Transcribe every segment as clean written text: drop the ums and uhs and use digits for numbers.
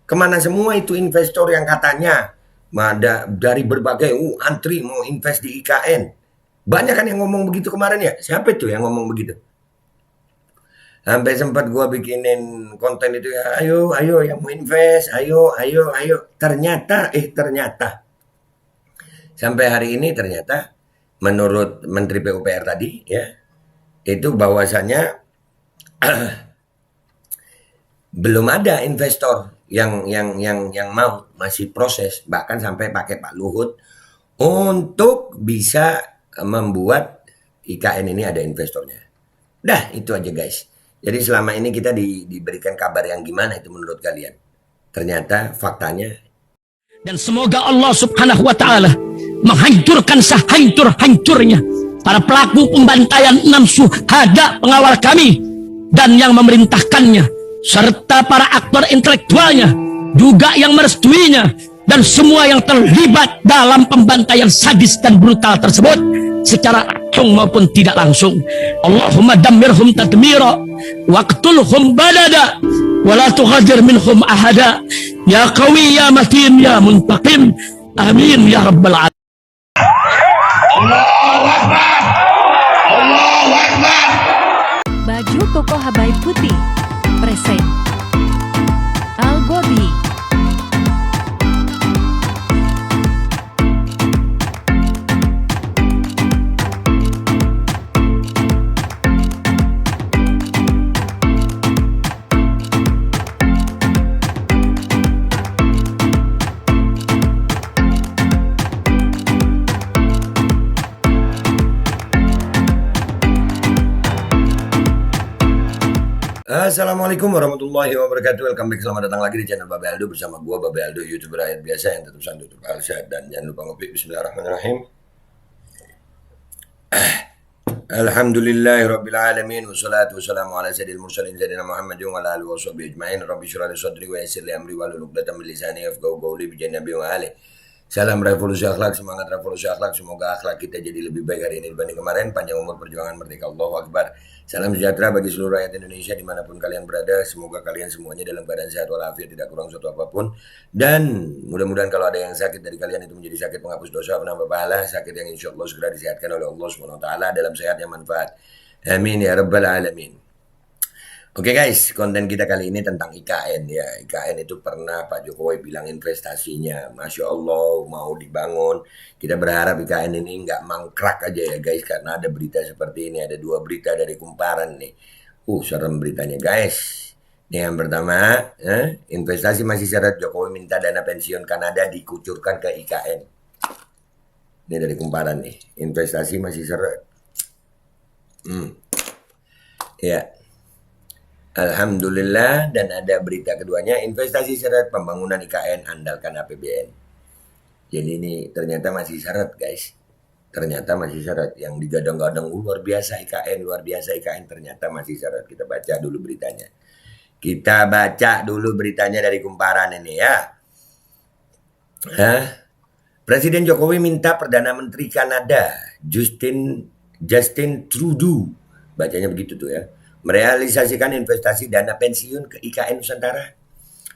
Kemana semua itu investor yang katanya dari berbagai antri mau invest di IKN. Banyak kan yang ngomong begitu kemarin ya? Siapa itu yang ngomong begitu? Sampai sempat gua bikinin konten itu ya, ayo, ayo yang mau invest, ayo, ayo, ayo. Ternyata sampai hari ini ternyata menurut Menteri PUPR tadi ya, itu bahwasannya belum ada investor yang mau, masih proses, bahkan sampai pakai Pak Luhut untuk bisa membuat IKN ini ada investornya. Dah itu aja guys. Jadi selama ini kita diberikan kabar yang gimana itu menurut kalian? Ternyata faktanya. Dan semoga Allah subhanahu wa ta'ala menghancurkan sehancur-hancurnya para pelaku pembantaian 6 syuhada pengawal kami dan yang memerintahkannya, serta para aktor intelektualnya juga yang merestuinya, dan semua yang terlibat dalam pembantaian sadis dan brutal tersebut secara langsung maupun tidak langsung. Allahumma dammirhum tadmira waqtulhum badada wala tughadir minhum ahada ya qawi ya matin ya muntaqim amin ya rabbal alamin. Allahu Akbar, Allahu Akbar. Baju koko Habaib putih present Al-Godi. Assalamualaikum warahmatullahi wabarakatuh. Welcome back, selamat datang lagi di channel Babe Aldo bersama gua Babe Aldo, YouTuber rakyat biasa yang tetap santai, tetap sehat, dan jangan lupa ngopi. Bismillahirrahmanirrahim. Alhamdulillahirabbil alamin wassalatu wassalamu ala sayyidil mursalin sayyidina Muhammadin wa ala alihi washabihi ajmain. Rabbi shrah li sadri wa yassir li amri wahlul 'uqdatam min lisani yafqahu qawli bi nabi wa alihi. Salam revolusi akhlak, semangat revolusi akhlak. Semoga akhlak kita jadi lebih baik hari ini dibanding kemarin. Panjang umur perjuangan merdeka. Allahu Akbar. Salam sejahtera bagi seluruh rakyat Indonesia dimanapun kalian berada. Semoga kalian semuanya dalam keadaan sehat walafiat, tidak kurang suatu apapun. Dan mudah-mudahan kalau ada yang sakit dari kalian itu menjadi sakit penghapus dosa, penambah pahala, sakit yang insya Allah segera disehatkan oleh Allah SWT dalam sehat yang manfaat. Amin ya rabbal alamin. Oke guys, konten kita kali ini tentang IKN ya. IKN itu pernah Pak Jokowi bilang investasinya, Masya Allah mau dibangun. Kita berharap IKN ini nggak mangkrak aja ya guys, karena ada berita seperti ini. Ada 2 berita dari Kumparan nih. Serem beritanya guys. Ini yang pertama, investasi masih syarat, Jokowi minta dana pensiun Kanada dikucurkan ke IKN. Ini dari Kumparan nih, investasi masih syarat. Ya. Alhamdulillah. Dan ada berita keduanya, investasi syarat pembangunan IKN andalkan APBN. Jadi ini ternyata masih syarat guys. Ternyata masih syarat. Yang digadang-gadang luar biasa IKN, luar biasa IKN, ternyata masih syarat. Kita baca dulu beritanya. Kita baca dulu beritanya dari Kumparan ini ya. Presiden Jokowi minta Perdana Menteri Kanada Justin Trudeau, bacanya begitu tuh ya, merealisasikan investasi dana pensiun ke IKN Nusantara.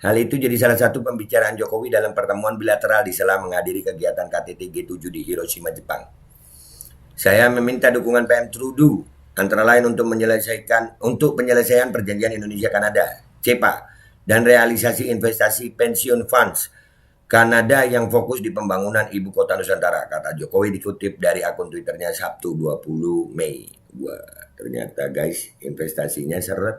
Hal itu jadi salah satu pembicaraan Jokowi dalam pertemuan bilateral di sela menghadiri kegiatan KTT G7 di Hiroshima, Jepang. Saya meminta dukungan PM Trudeau antara lain untuk penyelesaian perjanjian Indonesia-Kanada, CEPA, dan realisasi investasi pensiun funds Kanada yang fokus di pembangunan ibu kota Nusantara, kata Jokowi dikutip dari akun Twitternya Sabtu 20 Mei. Wah, ternyata guys investasinya seret.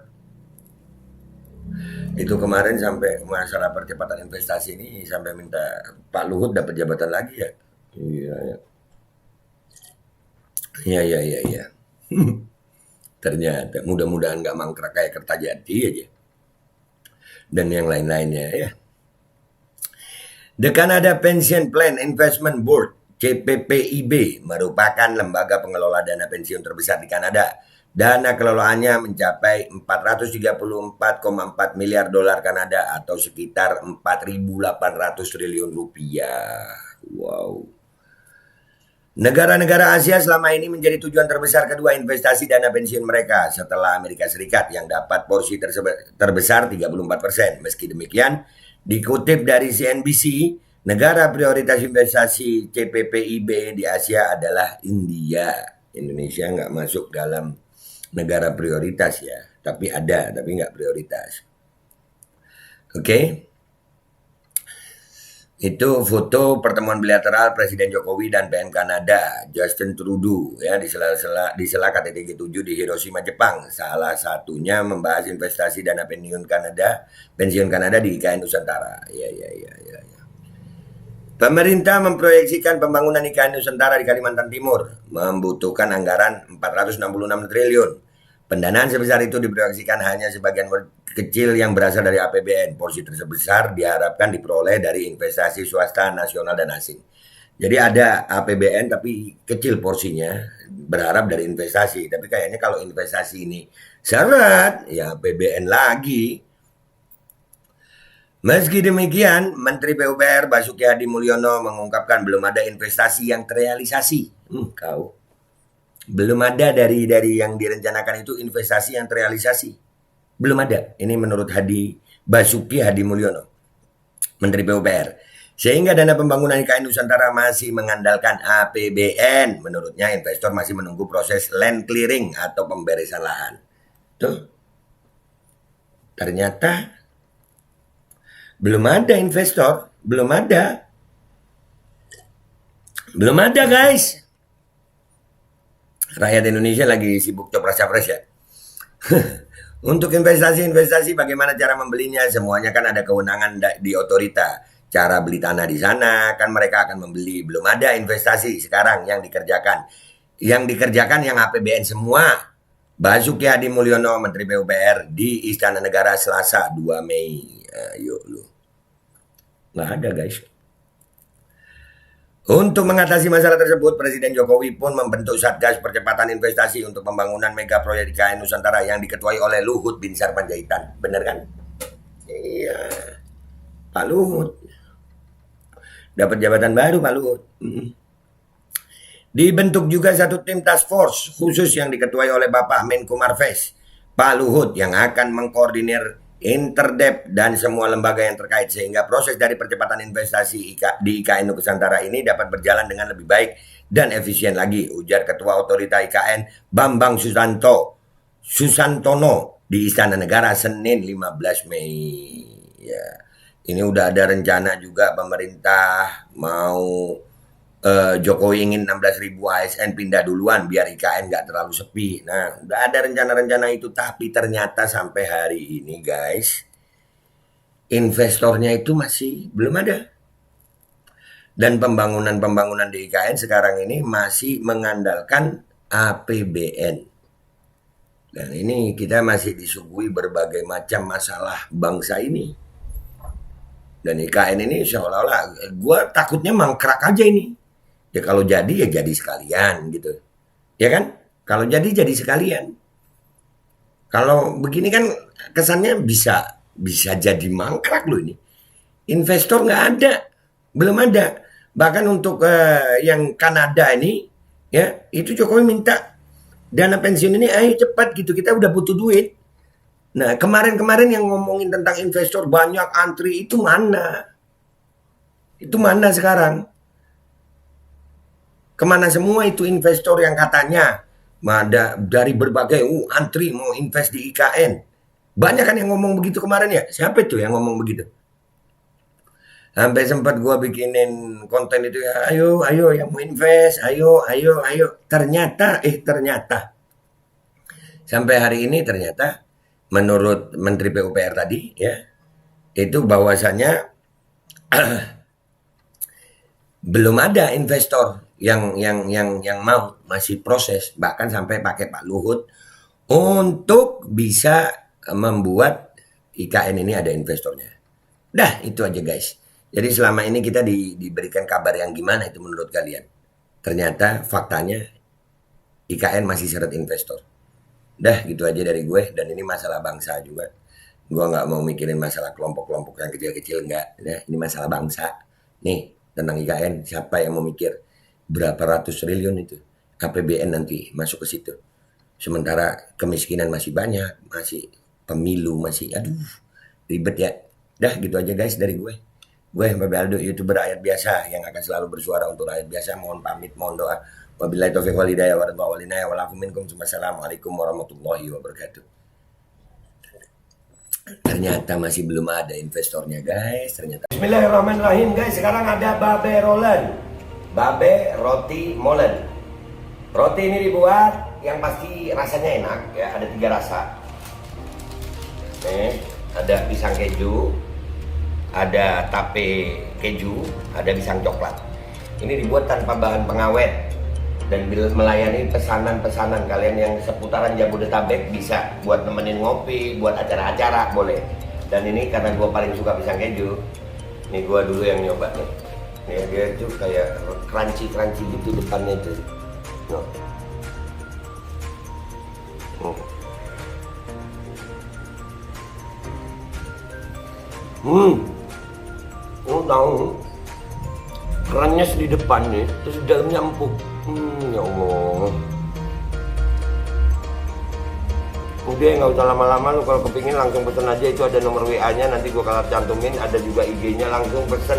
Itu kemarin sampai masalah percepatan investasi ini sampai minta Pak Luhut dapat jabatan lagi ya. Iya. Ternyata mudah-mudahan nggak mangkrak kayak Kertajati aja. Dan yang lain-lainnya ya. The Canada Pension Plan Investment Board CPPIB merupakan lembaga pengelola dana pensiun terbesar di Kanada. Dana kelolaannya mencapai 434,4 miliar dolar Kanada atau sekitar 4.800 triliun rupiah. Wow. Negara-negara Asia selama ini menjadi tujuan terbesar kedua investasi dana pensiun mereka setelah Amerika Serikat yang dapat porsi terbesar 34%. Meski demikian, Dikutip dari CNBC, negara prioritas investasi CPPIB di Asia adalah India. Indonesia nggak masuk dalam negara prioritas ya, tapi ada, tapi nggak prioritas. Oke. Itu foto pertemuan bilateral Presiden Jokowi dan PM Kanada Justin Trudeau ya di sela KTT G7 di Hiroshima, Jepang. Salah satunya membahas investasi dana pensiun Kanada di IKN Nusantara. Ya. Pemerintah memproyeksikan pembangunan IKN Nusantara di Kalimantan Timur membutuhkan anggaran 466 triliun. Pendanaan sebesar itu diproyeksikan hanya sebagian kecil yang berasal dari APBN. Porsi terbesar diharapkan diperoleh dari investasi swasta, nasional, dan asing. Jadi ada APBN tapi kecil porsinya, berharap dari investasi. Tapi kayaknya kalau investasi ini syarat, ya APBN lagi. Meski demikian, Menteri PUPR Basuki Hadi Mulyono mengungkapkan belum ada investasi yang terrealisasi. Belum ada dari yang direncanakan itu investasi yang terrealisasi. Belum ada. Ini menurut Basuki Hadi Mulyono, Menteri PUPR. Sehingga dana pembangunan IKN Nusantara masih mengandalkan APBN. Menurutnya investor masih menunggu proses land clearing atau pemberesan lahan. Tuh. Ternyata belum ada investor. Belum ada. Belum ada guys. Rakyat Indonesia lagi sibuk capres-capres ya. Untuk investasi bagaimana cara membelinya? Semuanya kan ada kewenangan di otorita. Cara beli tanah di sana kan mereka akan membeli. Belum ada investasi sekarang yang dikerjakan. Yang dikerjakan yang APBN semua. Basuki Hadi Mulyono, Menteri PUPR di Istana Negara Selasa 2 Mei. Ayo lu. Nggak ada guys. Untuk mengatasi masalah tersebut, Presiden Jokowi pun membentuk Satgas Percepatan Investasi untuk pembangunan mega proyek IKN Nusantara yang diketuai oleh Luhut Binsar Panjaitan. Bener kan? Iya. Pak Luhut. Dapat jabatan baru Pak Luhut. Dibentuk juga satu tim task force khusus yang diketuai oleh Bapak Menko Marves, Pak Luhut, yang akan mengkoordinir Interdep dan semua lembaga yang terkait sehingga proses dari percepatan investasi di IKN Nusantara ini dapat berjalan dengan lebih baik dan efisien lagi, ujar Ketua Otorita IKN Bambang Susantono di Istana Negara Senin 15 Mei. Ya, ini udah ada rencana juga pemerintah mau Jokowi ingin 16.000 ASN pindah duluan biar IKN nggak terlalu sepi. Nah, udah ada rencana-rencana itu, tapi ternyata sampai hari ini guys, investornya itu masih belum ada. Dan pembangunan di IKN sekarang ini masih mengandalkan APBN. Dan ini kita masih disuguhi berbagai macam masalah bangsa ini. Dan IKN ini seolah-olah, gue takutnya mangkrak aja ini. Ya kalau jadi ya jadi sekalian gitu. Ya kan? Kalau jadi sekalian. Kalau begini kan kesannya bisa jadi mangkrak loh ini. Investor nggak ada. Belum ada. Bahkan untuk yang Kanada ini ya, itu Jokowi minta dana pensiun ini ayo cepat gitu. Kita udah butuh duit. Nah, kemarin yang ngomongin tentang investor banyak antri itu mana? Itu mana sekarang? Kemana semua itu investor yang katanya ada dari berbagai antri mau invest di IKN. Banyak kan yang ngomong begitu kemarin ya. Siapa itu yang ngomong begitu? Sampai sempat gua bikinin konten itu ya, ayo yang mau invest, ayo. Ternyata sampai hari ini ternyata menurut Menteri PUPR tadi ya, itu bahwasannya belum ada investor yang mau, masih proses, bahkan sampai pakai Pak Luhut untuk bisa membuat IKN ini ada investornya. Dah itu aja guys. Jadi selama ini kita diberikan kabar yang gimana itu menurut kalian? Ternyata faktanya IKN masih syarat investor. Dah gitu aja dari gue, dan ini masalah bangsa juga. Gue nggak mau mikirin masalah kelompok-kelompok yang kecil-kecil, enggak. Nah, ini masalah bangsa. Nih tentang IKN, siapa yang mau mikir? Berapa ratus triliun itu APBN nanti masuk ke situ. Sementara kemiskinan masih banyak, masih pemilu masih, aduh ribet ya. Dah gitu aja guys dari gue. Gue Mbak Aldo, YouTuber rakyat biasa yang akan selalu bersuara untuk rakyat biasa. Mohon pamit, mohon doa. Wabillahi taufiq wal hidayah warahmatullahi wabarakatuh. Walakum minkum. Assalamualaikum warahmatullahi wabarakatuh. Ternyata masih belum ada investornya guys. Ternyata. Bismillahirrahmanirrahim guys. Sekarang ada babe rolen, babe roti molen. Roti ini dibuat yang pasti rasanya enak ya. Ada 3 rasa. Nih, ada pisang keju, ada tape keju, ada pisang coklat. Ini dibuat tanpa bahan pengawet dan melayani pesanan-pesanan kalian yang seputaran Jabodetabek, bisa buat nemenin ngopi, buat acara-acara boleh. Dan ini karena gue paling suka pisang keju, ini gue dulu yang nyoba nih. Nih dia tuh kayak crunchy gitu depannya tuh. Tahu kerannya di depan nih, terus di dalamnya empuk. Ya Allah. Udah nggak usah lama-lama, lu kalau kepingin langsung pesen aja, itu ada nomor WA-nya, nanti gua kalau cantumin, ada juga IG-nya, langsung pesen,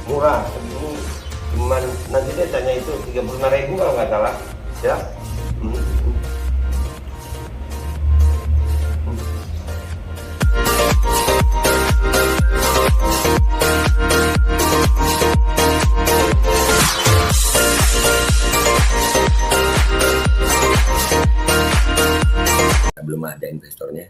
murah segini. Cuman nanti dia tanya itu 35.000 kalau nggak salah, ya. Belum ada investornya.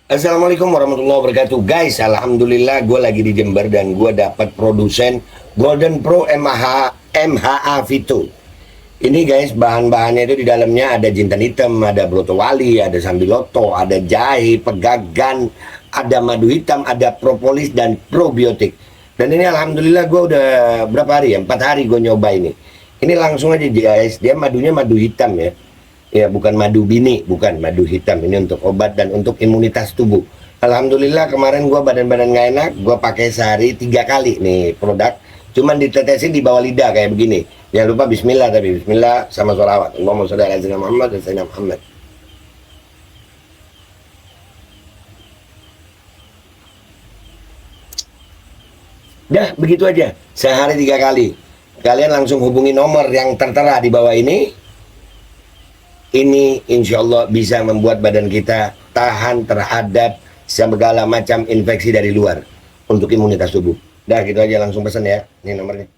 Assalamualaikum warahmatullahi wabarakatuh guys. Alhamdulillah gue lagi di Jember dan gue dapat produsen Golden Pro MHA Vito. Ini guys, bahan-bahannya itu di dalamnya ada jintan hitam, ada broto wali, ada sambiloto, ada jahe, pegagan, ada madu hitam, ada propolis dan probiotik. Dan ini alhamdulillah gue udah berapa hari ya, 4 hari gue nyoba ini. Ini langsung aja guys, dia madunya madu hitam ya. Ya bukan madu bini, bukan madu hitam. Ini untuk obat dan untuk imunitas tubuh. Alhamdulillah kemarin gua badan-badan nggak enak, gua pakai sehari 3 kali nih produk. Cuman ditetesin di bawah lidah kayak begini. Jangan lupa bismillah, tapi bismillah sama sholawat. Allahumma sholli ala sayyidina Muhammad dan sayyidina Muhammad. Dah begitu aja, sehari 3 kali. Kalian langsung hubungi nomor yang tertera di bawah ini. Ini insya Allah bisa membuat badan kita tahan terhadap segala macam infeksi dari luar untuk imunitas tubuh. Dah gitu aja, langsung pesan ya. Ini nomornya.